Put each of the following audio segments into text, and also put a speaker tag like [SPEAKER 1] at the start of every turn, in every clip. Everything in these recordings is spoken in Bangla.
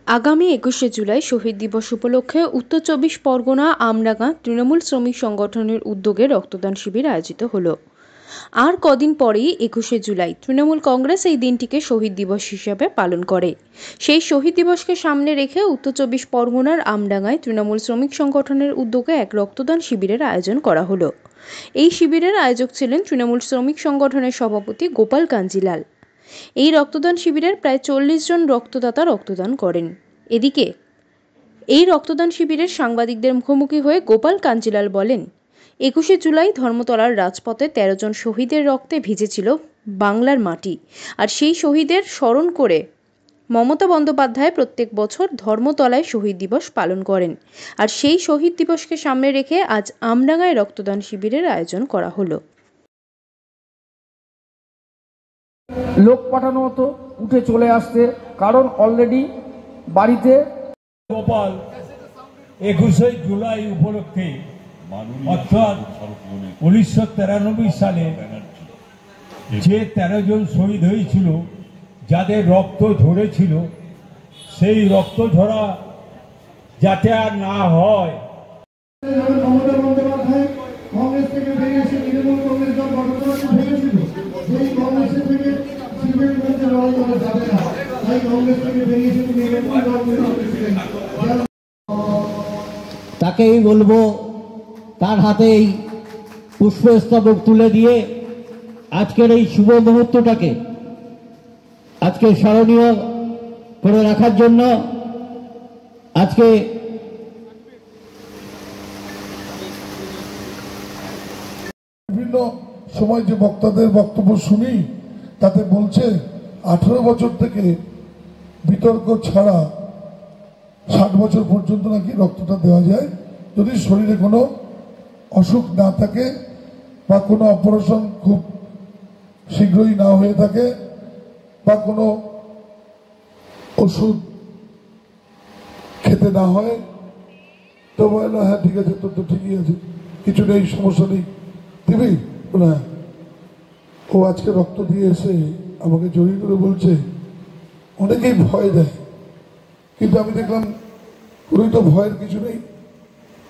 [SPEAKER 1] আগামী ২১শে জুলাই শহীদ দিবস উপলক্ষে উত্তর চব্বিশ পরগনা আমডাঙ্গা তৃণমূল শ্রমিক সংগঠনের উদ্যোগে রক্তদান শিবির আয়োজিত হলো। আর কদিন পরেই ২১শে জুলাই তৃণমূল কংগ্রেস এই দিনটিকে শহীদ দিবস হিসেবে পালন করে। সেই শহীদ দিবসকে সামনে রেখে উত্তর চব্বিশ পরগনার আমডাঙ্গায় তৃণমূল শ্রমিক সংগঠনের উদ্যোগে এক রক্তদান শিবিরের আয়োজন করা হলো। এই শিবিরের আয়োজক ছিলেন তৃণমূল শ্রমিক সংগঠনের সভাপতি গোপাল কাঞ্জিলাল। এই রক্তদান শিবিরের প্রায় ৪০ জন রক্তদাতা রক্তদান করেন। এদিকে এই রক্তদান শিবিরের সাংবাদিকদের মুখোমুখি হয়ে গোপাল কাঞ্জিলাল বলেন, ২১শে জুলাই ধর্মতলার রাজপথে ১৩ জন শহীদের রক্তে ভিজেছিল বাংলার মাটি। আর সেই শহীদের স্মরণ করে মমতা বন্দ্যোপাধ্যায় প্রত্যেক বছর ধর্মতলায় শহীদ দিবস পালন করেন। আর সেই শহীদ দিবসকে সামনে রেখে আজ আমডাঙ্গায় রক্তদান শিবিরের আয়োজন করা হলো।
[SPEAKER 2] লোক পাঠানো হতো উঠে চলে আসতে, কারণ অলরেডি বাড়িতে
[SPEAKER 3] গোপাল ২১শে জুলাই উপলক্ষে অর্থাৎ ১৯৯৩ সালে যে ১৩ জন শহীদ হয়েছিল, যাদের রক্ত ঝরেছিল, সেই রক্ত ঝরা যাতে আর না হয়,
[SPEAKER 4] মমতা বন্দ্যোপাধ্যায় কংগ্রেস থেকে বেরিয়ে এসে তৃণমূল কংগ্রেস দল গঠন করতে ভেবেছিল, সেই কংগ্রেসের থেকে সিপিএম করতে লড়াই করা যাবে না, তাই কংগ্রেস থেকে বেরিয়ে এসে তৃণমূল
[SPEAKER 5] তাকেই বলবো তার হাতেই পুষ্পস্তবক তুলে দিয়ে আজকের এই শুভ মুহূর্তটাকে আজকে স্মরণীয় করে রাখার জন্য আজকে
[SPEAKER 6] বিভিন্ন সময় যে বক্তাদের বক্তব্য শুনি তাতে বলছে 18 বছর থেকে বিতর্ক ছাড়া 60 বছর পর্যন্ত নাকি রক্তটা দেওয়া যায়, যদি শরীরে কোনো অসুখ না থাকে বা কোনো অপারেশন খুব শীঘ্রই না হয়ে থাকে বা কোনো ওষুধ খেতে না হয়, তো বলে হ্যাঁ ঠিক আছে, তোর তো ঠিকই আছে, কিছু নেই, সমস্যা নেই, দিবি না। ও আজকে রক্ত দিয়ে এসে আমাকে জড়িয়ে করে বলছে, অনেকেই ভয় দেয়, কিন্তু আমি দেখলাম পুরোই তো ভয়ের কিছু নেই।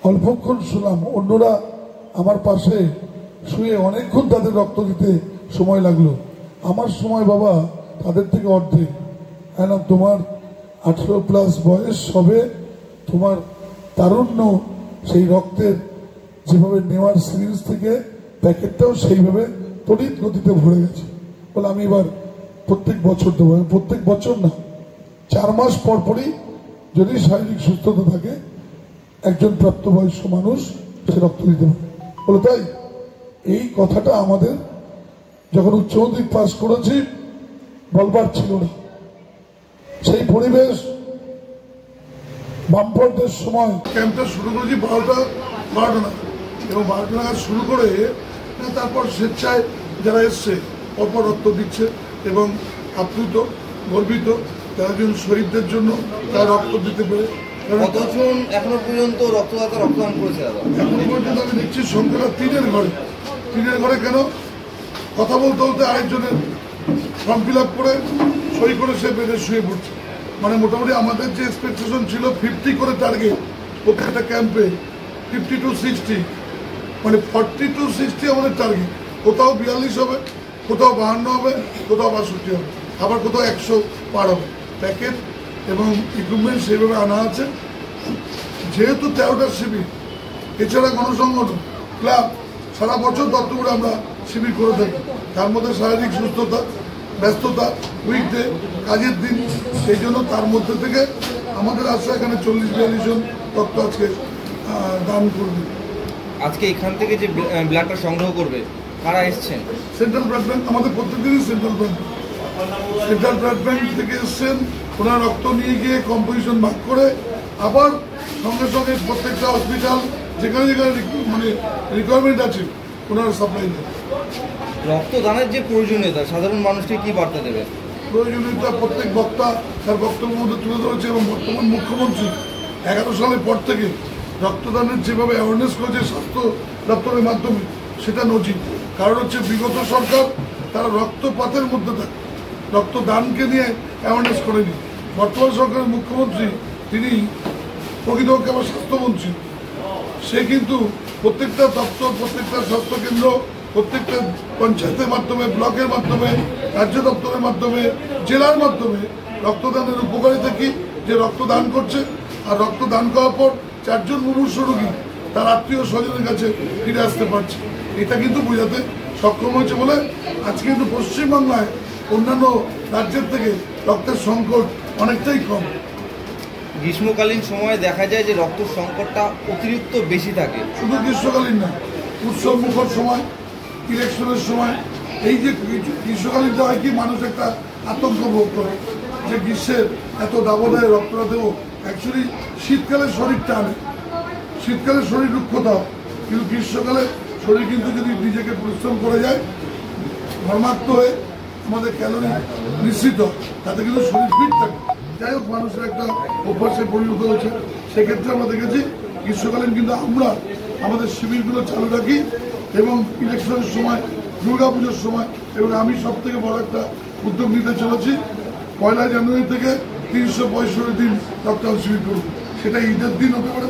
[SPEAKER 6] অল্পক্ষণ শুনলাম, অন্যরা আমার পাশে শুয়ে অনেকক্ষণ তাদের রক্ত দিতে সময় লাগলো, আমার সময় বাবা তাদের থেকে অর্ধেক। না, তোমার 18+ বয়স হবে, তোমার তারুণ্য সেই রক্তের যেভাবে নেওয়ার সিরিজ থেকে প্যাকেটটাও সেইভাবে তড়িৎ গতিতে ভরে গেছে। বলে আমি এবার প্রত্যেক বছর দেবো। প্রত্যেক বছর না, 4 মাস পর পরই যদি শারীরিক সুস্থতা থাকে একজন প্রাপ্তবয়স্ক মানুষ সে রক্ত দিতে পারে। বলে তাই এই কথাটা আমাদের যখন উচ্চ মাধ্যমিক পাস করেছি বলবার ছিল না। সেই পরিবেশ বামফ্রন্টের সময় ক্যাম্পটা শুরু করেছি 12টা না, এবং 12টা নাগাদ শুরু করে তারপর স্বেচ্ছায় যারা এসছে পরপর রক্ত দিচ্ছে এবং আপ্লুত গর্বিত 13 জন শহীদদের জন্য তারা রক্ত দিতে পেরে।
[SPEAKER 7] কতজন এখনো পর্যন্ত রক্তদাতা রক্তদান করেছে?
[SPEAKER 6] এখনো পর্যন্ত আমি দেখছি সংখ্যাটা 3-এর ঘরে। কেন কথা বলতে বলতে আরেকজনের ফর্ম ফিল আপ করে সই করে সে বেডে শুয়ে পড়ছে। মানে মোটামুটি আমাদের যে এক্সপেকটেশন ছিল 50 করে টার্গেট প্রত্যেকটা ক্যাম্পে, 50 to 60, মানে 40 to 60 আমাদের টার্গেট। কোথাও 42 হবে, কোথাও 52 হবে, কোথাও 62 হবে, আবার কোথাও 100 পার হবে। প্যাকেট এবং ইকুইপমেন্ট সেইভাবে আনা আছে। যেহেতু 13টা শিবির, এছাড়া গণসংগঠন ক্লাব সারা বছর দত্তপুরে আমরা শিবির করে থাকি, তার মধ্যে শারীরিক সুস্থতা, ব্যস্ততা, উইকডে, কাজের দিন, সেই জন্য তার মধ্যে থেকে আমাদের আশা এখানে 40-42 জন রক্ত আজকে দান করবে।
[SPEAKER 7] আজকে এখান থেকে যে ব্লাডটা সংগ্রহ করবে কারা এসছেন?
[SPEAKER 6] সেন্ট্রাল ব্লাড ব্যাংক, আমাদের প্রত্যেকদিনই সেন্ট্রাল ব্লাড ব্যাংক থেকে এসছেন। ওনার রক্ত নিয়ে গিয়ে কম্পোজিশন ভাগ করে আবার সঙ্গে সঙ্গে প্রত্যেকটা হসপিটাল যেখানে যেখানে মানে রিকোয়ারমেন্ট আছে ওনার সাপ্লাই দেয়।
[SPEAKER 7] রক্তদানের যে প্রয়োজনীয়তা সাধারণ মানুষকে কি বার্তা দেবে?
[SPEAKER 6] প্রয়োজনীয়তা প্রত্যেক বক্তা তার বক্তব্যের মধ্যে তুলে ধরেছে, এবং বর্তমান মুখ্যমন্ত্রী 11 সালের পর থেকে রক্তদানের যেভাবে অ্যাওয়ারনেস করেছে স্বাস্থ্য দপ্তরের মাধ্যমে, সেটা নজির। কারণ হচ্ছে বিগত সরকার তারা রক্তপাতের মধ্যে থাকে, রক্তদানকে নিয়ে অ্যাওয়ারনেস করেনি। বর্তমান সরকারের মুখ্যমন্ত্রী তিনি প্রকৃতপক্ষে আমার স্বাস্থ্যমন্ত্রী, সে কিন্তু প্রত্যেকটা দপ্তর, প্রত্যেকটা স্বাস্থ্যকেন্দ্র, প্রত্যেকটা পঞ্চায়েতের মাধ্যমে, ব্লকের মাধ্যমে, রাজ্য দপ্তরের মাধ্যমে, জেলার মাধ্যমে রক্তদানের উপকারিতা কি, যে রক্তদান করছে, আর রক্তদান করার পর 4 জন মুমূর্ষু রোগী তার আত্মীয় স্বজনের কাছে ফিরে আসতে পারছে। এটা কিন্তু বোঝাতে সক্ষম হয়েছে বলে আজকে কিন্তু পশ্চিমবাংলায় অন্যান্য রাজ্যের থেকে রক্তের সংকট অনেকটাই কম।
[SPEAKER 7] গ্রীষ্মকালীন সময়ে দেখা যায় যে রক্ত সংকটটা অতিরিক্ত বেশি থাকে।
[SPEAKER 6] শুধু গ্রীষ্মকালীন না, উৎসব মুখর সময়, ইলেকশনের সময়, এই যে গ্রীষ্মকালীন হয় কি মানুষ একটা আতঙ্ক ভোগ করে যে গ্রীষ্মের এত দাবদাহে রক্তটা দেবো। অ্যাকচুয়ালি শীতকালে শরীরটা আনে, শীতকালে শরীর রুক্ষতা হয়, কিন্তু গ্রীষ্মকালে শরীর কিন্তু যদি নিজেকে পরিশ্রম করে যায়, ধর্মাক্ত হয়ে আমাদের ক্যালোরি নিশ্চিত হয়, তাতে কিন্তু শরীর ফিট থাকে। যাই হোক, মানুষের একটা অভ্যাসে পরিণত হয়েছে। সেক্ষেত্রে আমরা দেখেছি গ্রীষ্মকালীন কিন্তু আমরা আমাদের শিবিরগুলো চালু রাখি এবং ইলেকশনের সময়, দুর্গাপুজোর সময়, এবং আমি সব থেকে বড় একটা উদ্যোগ নিতে চলেছি। 1 জানুয়ারি থেকে 365 দিন রক্তদান শিবির করব। সেটা ঈদের দিন হতে পারে,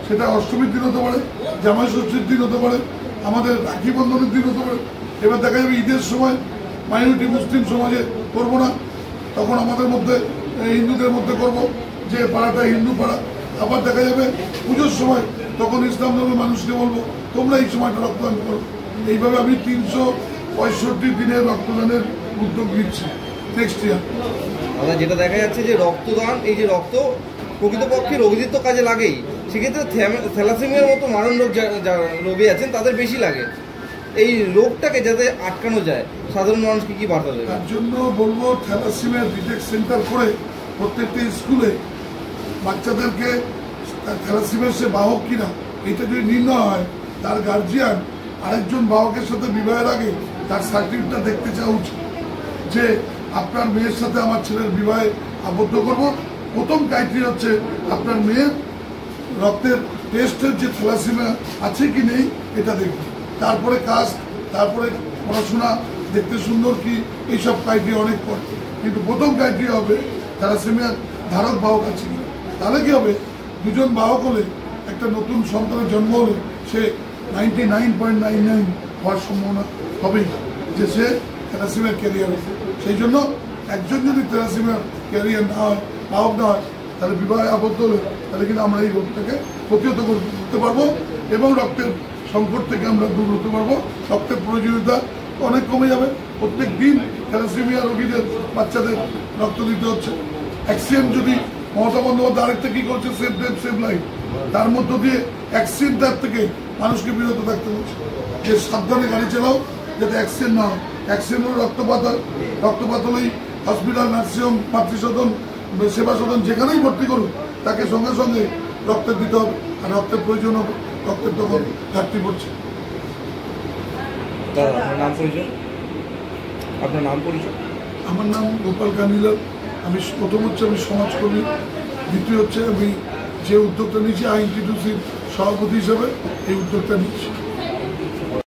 [SPEAKER 6] সেটা অষ্টমীর দিন হতে পারে, জামাই ষষ্ঠীর দিন হতে পারে, আমাদের রাখি বন্ধনের দিন হতে পারে। এবার দেখা যাবে ঈদের সময় মাইনরিটি মুসলিম সমাজে করবো না, তখন আমাদের মধ্যে হিন্দুদের মধ্যে করব, যে পাড়াটা হিন্দু পাড়া। আবার দেখা যাবে পুজোর সময়, তখন ইসলাম ধর্মের মানুষকে বলবো তোমরা এই সময়টা রক্তদান করো। এইভাবে আমি 365 দিনের রক্তদানের উদ্যোগ নিচ্ছি নেক্সট ইয়ার।
[SPEAKER 7] দাদা, যেটা দেখা যাচ্ছে যে রক্তদান, এই যে রক্ত প্রকৃতপক্ষে রোগীদের তো কাজে লাগেই, সেক্ষেত্রে থ্যালাসেমিয়ার মতো মারণ রোগ যারা রোগী আছেন তাদের বেশি লাগে। এই রোগটাকে যাতে আটকানো যায়, সাধারণ মানুষকে কি বার্তা দেবে?
[SPEAKER 6] তার জন্য বলবো থ্যালাসেমিয়া ডিটেক্ট সেন্টার করে প্রত্যেকটা স্কুলে বাচ্চাদেরকে থ্যালাসেমিয়ার সে বাহক কিনা এটা যদি নির্ণয় হয়, তার গার্জিয়ান আরেকজন বাহকের সাথে বিবাহের আগে তার সার্টিফিকেটটা দেখতে চাওয়া উচিত যে আপনার মেয়ের সাথে আমার ছেলের বিবাহে আবদ্ধ করব। প্রথম ক্রাইটেরিয়া হচ্ছে আপনার মেয়ের রক্তের টেস্টের যে থ্যালাসেমিয়া আছে কি নেই এটা দেখব। তারপরে কাস্ট, তারপরে পড়াশোনা, দেখতে সুন্দর কি, এইসব ক্রাইটেরিয়া অনেক পরে, কিন্তু প্রথম ক্রাইটেরিয়া হবে থ্যালাসেমিয়ার ধারক বাহক আছে কিনা। তাহলে কি হবে, 2 জন বাহক হলে একটা নতুন সন্তানের জন্ম হলে সে 99.99 হওয়ার সম্ভাবনা হবেই যে সে থ্যালাসেমিয়ার ক্যারিয়ার হবে। সেই জন্য একজন যদি থ্যালাসেমিয়ার ক্যারিয়ার না হয়, বাহক না হয়, তাহলে বিবাহে আবদ্ধ হলে তাহলে কিন্তু আমরা এই রোগটাকে প্রতিহত করতে পারবো এবং রক্তের সংকট থেকে আমরা দূর হতে পারবো। রক্তের প্রয়োজনীয়তা অনেক কমে যাবে। প্রত্যেক দিন থ্যালাসেমিয়া রোগীদের বাচ্চাদের রক্ত দিতে হচ্ছে। অ্যাক্সিডেন্ট যদি মমতা বন্দ্যোপাধ্যায় আরেকটা কি করছে, সেভ ডেথ সেভ লাইফ, তার মধ্য দিয়ে অ্যাক্সিডেন্ট থেকে মানুষকে বিরত থাকতে হচ্ছে। যে সাবধানে গাড়ি চালাও যাতে অ্যাক্সিডেন্ট না হয়। অ্যাক্সিডেন্ট হলে রক্তপাত হয়, রক্তপাত হলেই হসপিটাল, নার্সিংহোম, মাতৃসদন, সেবা সদন যেখানেই ভর্তি করুন, তাকে সঙ্গে সঙ্গে রক্তের দিতে হবে। আর রক্তের প্রয়োজন হবে, রক্তের তখন ঘাটতি পড়ছে।
[SPEAKER 7] আপনার নাম পরিচয়?
[SPEAKER 6] আমার নাম গোপাল কানিলাল। আমি প্রথম হচ্ছে আমি সমাজকর্মী, দ্বিতীয় হচ্ছে আমি যে উদ্যোগটা নিয়েছি আইএনটিটিউসির সভাপতি হিসাবে এই উদ্যোগটা নিচ্ছি।